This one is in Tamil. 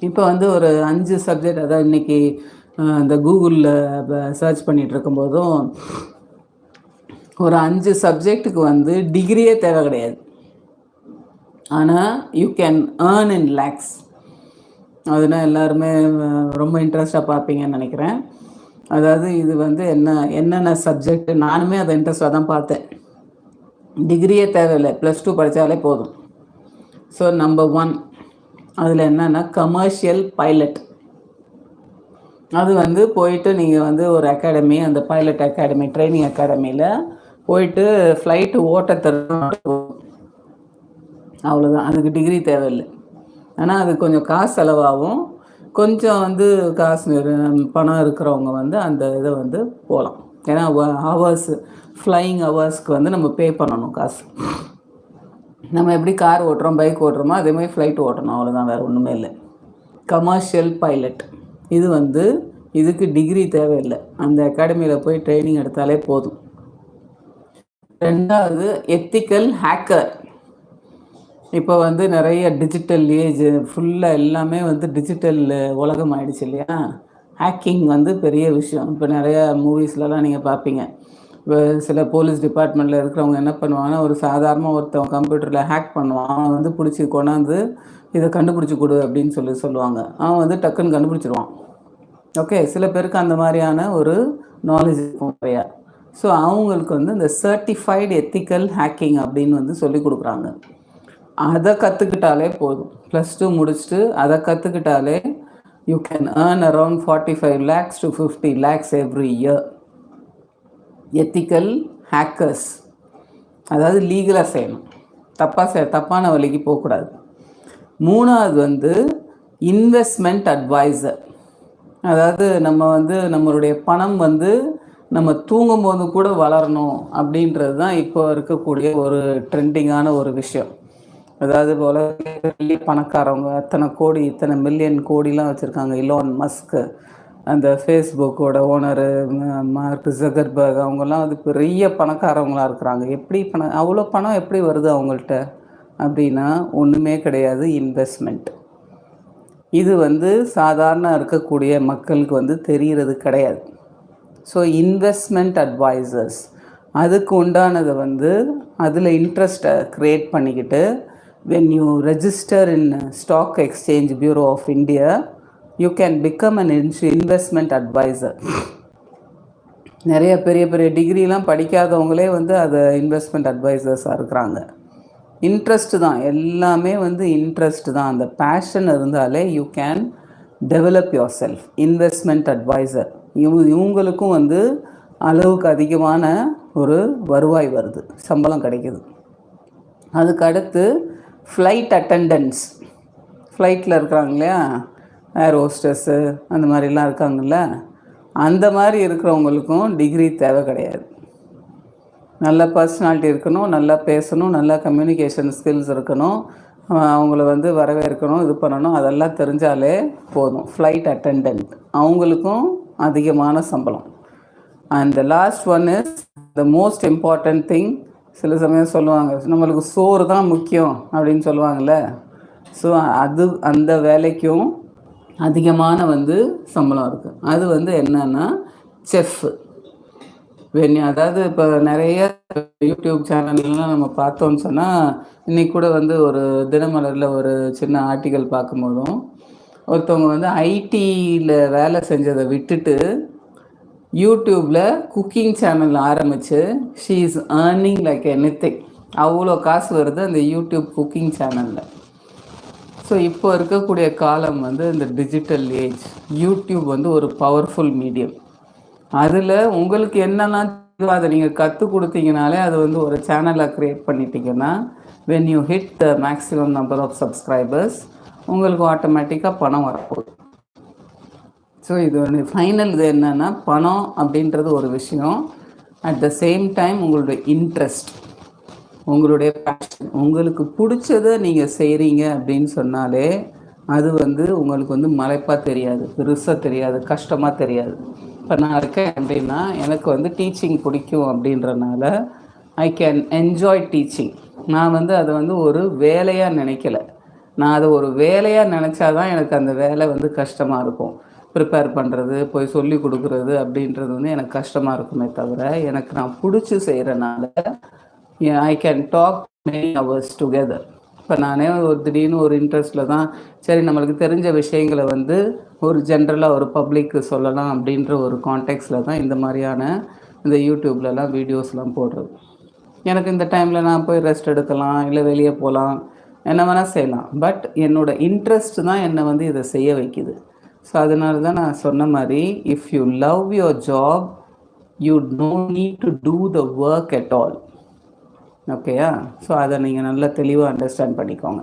இப்போ வந்து ஒரு 5 சப்ஜெக்ட், அதாவது இன்னைக்கு இந்த கூகுளில் சர்ச் பண்ணிட்டு இருக்கும்போதும் ஒரு 5 சப்ஜெக்ட்டுக்கு வந்து டிகிரியே தேவை கிடையாது. ஆனால் யூ கேன் ஏர்ன் இன் லேக்ஸ். அதுனா எல்லாருமே ரொம்ப இன்ட்ரெஸ்டாக பார்ப்பீங்கன்னு நினைக்கிறேன். அதாவது இது வந்து என்னென்ன சப்ஜெக்ட், நானுமே அதை இன்ட்ரெஸ்டாக தான் பார்த்தேன். டிகிரியே தேவையில்லை, +2 படித்தாலே போதும். ஸோ நம்பர் 1 அதில் என்னென்னா கமர்ஷியல் பைலட். அது வந்து போயிட்டு நீங்கள் வந்து ஒரு அகாடமி, அந்த பைலட் அகாடமி, ட்ரைனிங் அகாடமியில் போயிட்டு ஃப்ளைட்டு ஓட்ட அவ்வளோதான். அதுக்கு டிகிரி தேவையில்லை. ஆனால் அது கொஞ்சம் காசு செலவாகும். கொஞ்சம் வந்து பணம் இருக்கிறவங்க வந்து அந்த இதை வந்து போகலாம். ஏன்னா ஹவர்ஸ், ஃப்ளையிங் ஹவர்ஸ்க்கு வந்து நம்ம பே பண்ணணும் காசு. நம்ம எப்படி கார் ஓட்டுறோம், பைக் ஓட்டுறோமோ அதே மாதிரி ஃப்ளைட் ஓட்டணும், அவ்வளோதான், வேறு ஒன்றுமே இல்லை. கமர்ஷியல் பைலட் இது வந்து இதுக்கு டிகிரி தேவையில்லை. அந்த அகாடமியில் போய் ட்ரைனிங் எடுத்தாலே போதும். 2வது எத்திக்கல் ஹேக்கர். இப்போ வந்து நிறைய டிஜிட்டல் ஏஜ், ஃபுல்லாக எல்லாமே வந்து டிஜிட்டல் உலகம் ஆயிடுச்சு இல்லையா. ஹேக்கிங் வந்து பெரிய விஷயம். இப்போ நிறையா மூவிஸ்லலாம் நீங்கள் பார்ப்பீங்க. இப்போ சில போலீஸ் டிபார்ட்மெண்ட்டில் இருக்கிறவங்க என்ன பண்ணுவாங்கன்னா, ஒரு சாதாரண ஒருத்தவங்க கம்ப்யூட்டரில் ஹேக் பண்ணுவான். அவன் வந்து பிடிச்சி கொண்டாந்து இதை கண்டுபிடிச்சி கொடு அப்படின்னு சொல்லுவாங்க. அவன் வந்து டக்குன்னு கண்டுபிடிச்சிடுவான். ஓகே, சில பேருக்கு அந்த மாதிரியான ஒரு நாலேஜ் இருக்கும் நிறையா. ஸோ அவங்களுக்கு வந்து இந்த சர்டிஃபைடு எத்திக்கல் ஹேக்கிங் அப்படின்னு வந்து சொல்லி கொடுக்குறாங்க. அதை கற்றுக்கிட்டாலே போதும். +2 முடிச்சுட்டு அதை கற்றுக்கிட்டாலே you can earn around 45 lakhs to 50 lakhs every year. Ethical hackers, அதாவது லீகலாக செய்யணும், தப்பான வழிக்கு போகக்கூடாது. 3வது வந்து இன்வெஸ்ட்மெண்ட் அட்வைசர். அதாவது நம்ம வந்து நம்மளுடைய பணம் வந்து நம்ம தூங்கும் போது கூட வளரணும் அப்படின்றது தான் இப்போ இருக்கக்கூடிய ஒரு ட்ரெண்டிங்கான ஒரு விஷயம். அதாவது பெரிய பணக்காரவங்க இத்தனை மில்லியன் கோடிலாம் வச்சுருக்காங்க. இலான் மஸ்க், அந்த ஃபேஸ்புக்கோட ஓனரு மார்க் ஜக்கர்பர்க், அவங்கெல்லாம் வந்து பெரிய பணக்காரவங்களாக இருக்கிறாங்க. எப்படி அவ்வளோ பணம் எப்படி வருது அவங்கள்ட்ட அப்படின்னா ஒன்றுமே கிடையாது, இன்வெஸ்ட்மெண்ட். இது வந்து சாதாரண இருக்கக்கூடிய மக்களுக்கு வந்து தெரிகிறது கிடையாது. ஸோ இன்வெஸ்ட்மெண்ட் அட்வைசர்ஸ், அதுக்கு உண்டானதை வந்து அதில் இன்ட்ரெஸ்ட்டை க்ரியேட் பண்ணிக்கிட்டு, when you register in Stock Exchange Bureau of India, you can become an investment advisor. நிறைய பெரிய பெரிய டிகிரிலாம் படிக்காதவங்களே வந்து அதை இன்வெஸ்ட்மெண்ட் அட்வைசர்ஸாக இருக்கிறாங்க. இன்ட்ரெஸ்ட் தான், எல்லாமே வந்து இன்ட்ரெஸ்ட் தான். அந்த பேஷன் இருந்தாலே you can develop yourself. Investment advisor இவங்களுக்கும் வந்து அளவுக்கு அதிகமான ஒரு வருவாய் வருது, சம்பளம் கிடைக்குது. அதுக்கு அடுத்து ஃப்ளைட் அட்டெண்டன்ஸ். ஃப்ளைட்டில் இருக்கிறாங்க இல்லையா, ஏர் ஹோஸ்டஸ்ஸு அந்த மாதிரிலாம் இருக்காங்கல்ல, அந்த மாதிரி இருக்கிறவங்களுக்கும் டிகிரி தேவை கிடையாது. நல்ல பர்சனாலிட்டி இருக்கணும், நல்லா பேசணும், நல்லா கம்யூனிகேஷன் ஸ்கில்ஸ் இருக்கணும், அவங்கள வந்து வரவேற்கணும், இது பண்ணணும், அதெல்லாம் தெரிஞ்சாலே போதும். ஃப்ளைட் அட்டெண்டன்ட் அவங்களுக்கும் அதிகமான சம்பளம். And the last one is the most important thing. சில சமயம் சொல்லுவாங்க, நம்மளுக்கு சோறு தான் முக்கியம் அப்படின்னு சொல்லுவாங்கள்ல. ஸோ அந்த வேலைக்கும் அதிகமான வந்து சம்பளம் இருக்குது. அது வந்து என்னன்னா செஃப்பு. அதாவது இப்போ நிறைய யூடியூப் சேனல்லாம் நம்ம பார்த்தோன்னு சொன்னால், இன்றைக்கி கூட வந்து ஒரு தினமலரில் ஒரு சின்ன ஆர்டிக்கல் பார்க்கும்போதும் ஒருத்தவங்க வந்து ஐடியில் வேலை செஞ்சதை விட்டுட்டு யூடியூப்பில் குக்கிங் சேனல் ஆரம்பித்து she is earning like anything. அவ்வளோ காசு வருது அந்த யூடியூப் குக்கிங் சேனலில். ஸோ இப்போ இருக்கக்கூடிய காலம் வந்து இந்த டிஜிட்டல் ஏஜ். யூடியூப் வந்து ஒரு பவர்ஃபுல் மீடியம். அதில் உங்களுக்கு என்னெல்லாம் அதை நீங்கள் கற்றுக் கொடுத்தீங்கனாலே அது வந்து ஒரு சேனலை க்ரியேட் பண்ணிட்டீங்கன்னா, when you hit the maximum number of subscribers, உங்களுக்கு ஆட்டோமேட்டிக்காக பணம் வரப்போகுது. ஸோ இது வந்து ஃபைனல் இது என்னென்னா, பணம் அப்படின்றது ஒரு விஷயம். அட் த சேம் டைம் உங்களுடைய இன்ட்ரெஸ்ட், உங்களுடைய பேஷன், உங்களுக்கு பிடிச்சதை நீங்கள் செய்கிறீங்க அப்படின்னு சொன்னாலே அது வந்து உங்களுக்கு வந்து மலைப்பாக தெரியாது, பெருசாக தெரியாது, கஷ்டமாக தெரியாது. இப்போ நான் இருக்கேன் அப்படின்னா எனக்கு வந்து டீச்சிங் பிடிக்கும் அப்படின்றனால ஐ கேன் என்ஜாய் டீச்சிங். நான் வந்து அதை வந்து ஒரு வேலையாக நினைக்கல, நான் அதை ஒரு வேலையாக நினச்சாதான் எனக்கு அந்த வேலை வந்து கஷ்டமாக இருக்கும். ப்ரிப்பேர் பண்ணுறது, போய் சொல்லி கொடுக்குறது அப்படின்றது வந்து எனக்கு கஷ்டமாக இருக்குமே தவிர, எனக்கு நான் பிடிச்சி செய்கிறனால I can talk many hours together. இப்போ நானே ஒரு திடீர்னு ஒரு இன்ட்ரெஸ்ட்டில் தான் சரி நம்மளுக்கு தெரிஞ்ச விஷயங்களை வந்து ஒரு ஜென்ரலாக ஒரு பப்ளிக்கு சொல்லலாம் அப்படின்ற ஒரு கான்டெக்ட்ஸில் தான் இந்த மாதிரியான இந்த யூடியூப்லலாம் வீடியோஸ்லாம் போடுறது. எனக்கு இந்த டைமில் நான் போய் ரெஸ்ட் எடுக்கலாம், இல்லை வெளியே போகலாம், என்ன வேணால் செய்யலாம். பட் என்னோடய இன்ட்ரெஸ்ட் தான் என்னை வந்து இதை செய்ய வைக்குது. ஸோ அதனால தான் நான் சொன்ன மாதிரி, if you love your job you no need to do the work at all. ஓகேயா? ஸோ அதை நீங்கள் நல்லா தெளிவாக அண்டர்ஸ்டாண்ட் பண்ணிக்கோங்க.